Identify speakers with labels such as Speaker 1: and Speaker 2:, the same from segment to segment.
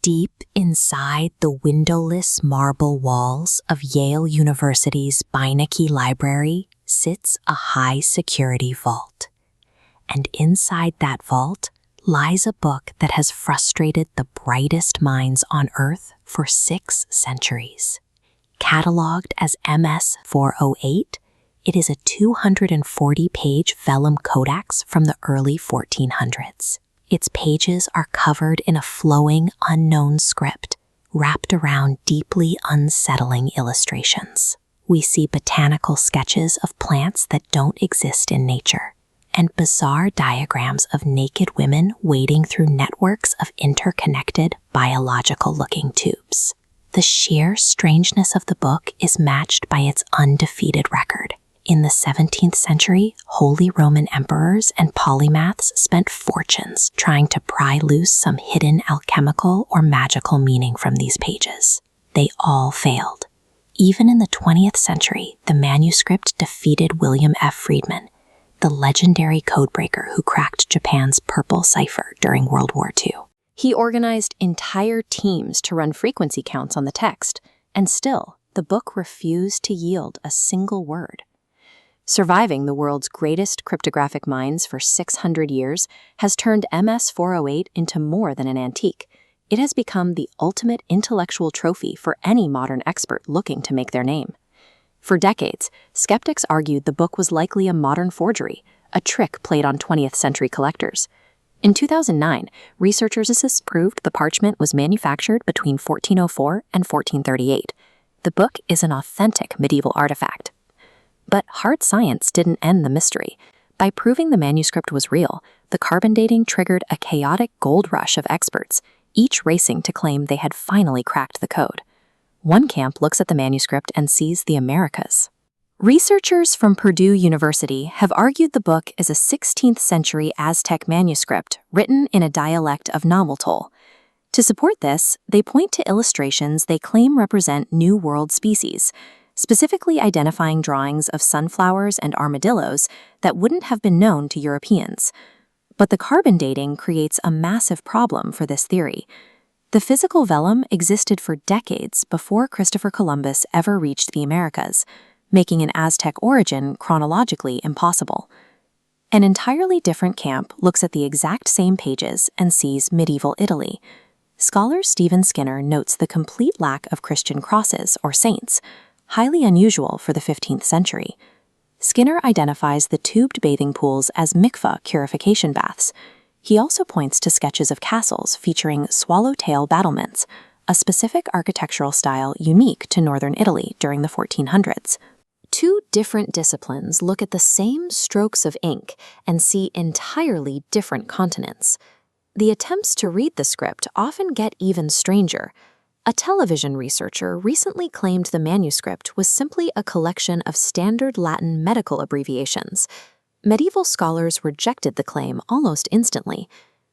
Speaker 1: Deep inside the windowless marble walls of Yale University's Beinecke Library sits a high-security vault. And inside that vault lies a book that has frustrated the brightest minds on Earth for 6 centuries. Cataloged as MS-408, it is a 240-page vellum codex from the early 1400s. Its pages are covered in a flowing, unknown script, wrapped around deeply unsettling illustrations. We see botanical sketches of plants that don't exist in nature, and bizarre diagrams of naked women wading through networks of interconnected, biological-looking tubes. The sheer strangeness of the book is matched by its undefeated record. In the 17th century, Holy Roman emperors and polymaths spent fortunes trying to pry loose some hidden alchemical or magical meaning from these pages. They all failed. Even in the 20th century, the manuscript defeated William F. Friedman, the legendary codebreaker who cracked Japan's purple cipher during World War II. He organized entire teams to run frequency counts on the text, and still, the book refused to yield a single word. Surviving the world's greatest cryptographic minds for 600 years has turned MS-408 into more than an antique. It has become the ultimate intellectual trophy for any modern expert looking to make their name. For decades, skeptics argued the book was likely a modern forgery, a trick played on 20th century collectors. In 2009, researchers proved the parchment was manufactured between 1404 and 1438. The book is an authentic medieval artifact. But hard science didn't end the mystery. By proving the manuscript was real, the carbon dating triggered a chaotic gold rush of experts, each racing to claim they had finally cracked the code. One camp looks at the manuscript and sees the Americas. Researchers from Purdue University have argued the book is a 16th century Aztec manuscript written in a dialect of Nahuatl. To support this, they point to illustrations they claim represent New World species, specifically identifying drawings of sunflowers and armadillos that wouldn't have been known to Europeans. But the carbon dating creates a massive problem for this theory. The physical vellum existed for decades before Christopher Columbus ever reached the Americas, making an Aztec origin chronologically impossible. An entirely different camp looks at the exact same pages and sees medieval Italy. Scholar Stephen Skinner notes the complete lack of Christian crosses or saints, highly unusual for the 15th century. Skinner identifies the tubed bathing pools as mikvah purification baths. He also points to sketches of castles featuring swallowtail battlements, a specific architectural style unique to northern Italy during the 1400s. Two different disciplines look at the same strokes of ink and see entirely different continents. The attempts to read the script often get even stranger. A television researcher recently claimed the manuscript was simply a collection of standard Latin medical abbreviations. Medieval scholars rejected the claim almost instantly.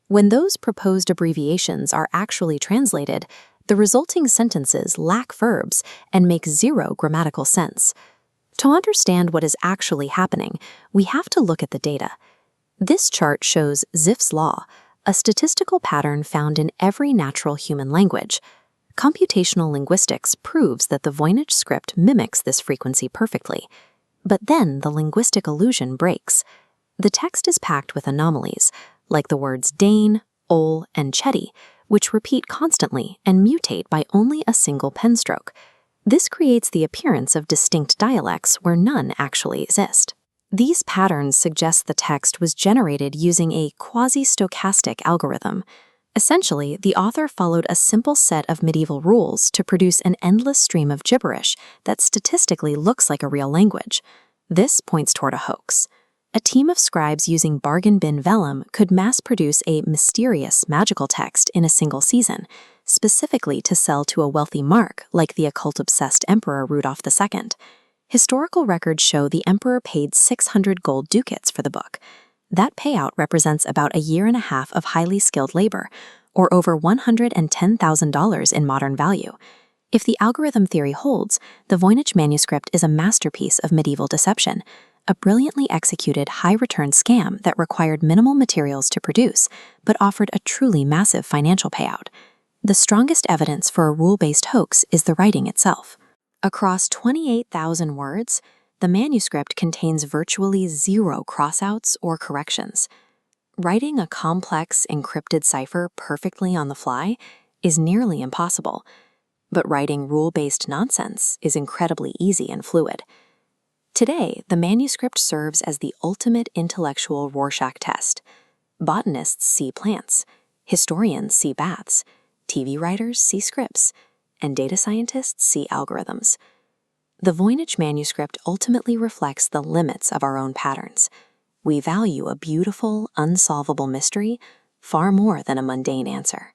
Speaker 1: When those proposed abbreviations are actually translated, the resulting sentences lack verbs and make zero grammatical sense. To understand what is actually happening, we have to look at the data. This chart shows Zipf's law, a statistical pattern found in every natural human language. Computational linguistics proves that the Voynich script mimics this frequency perfectly. But then the linguistic illusion breaks. The text is packed with anomalies, like the words Dane, Ol, and Chetty, which repeat constantly and mutate by only a single pen stroke. This creates the appearance of distinct dialects where none actually exist. These patterns suggest the text was generated using a quasi-stochastic algorithm. Essentially, the author followed a simple set of medieval rules to produce an endless stream of gibberish that statistically looks like a real language. This points toward a hoax. A team of scribes using bargain bin vellum could mass-produce a mysterious, magical text in a single season, specifically to sell to a wealthy mark like the occult-obsessed Emperor Rudolph II. Historical records show the emperor paid 600 gold ducats for the book. That payout represents about a year and a half of highly skilled labor, or over $110,000 in modern value. If the algorithm theory holds, the Voynich manuscript is a masterpiece of medieval deception, a brilliantly executed high-return scam that required minimal materials to produce, but offered a truly massive financial payout. The strongest evidence for a rule-based hoax is the writing itself. Across 28,000 words, the manuscript contains virtually zero crossouts or corrections. Writing a complex, encrypted cipher perfectly on the fly is nearly impossible, but writing rule-based nonsense is incredibly easy and fluid. Today, the manuscript serves as the ultimate intellectual Rorschach test. Botanists see plants, historians see baths, TV writers see scripts, and data scientists see algorithms. The Voynich Manuscript ultimately reflects the limits of our own patterns. We value a beautiful, unsolvable mystery far more than a mundane answer.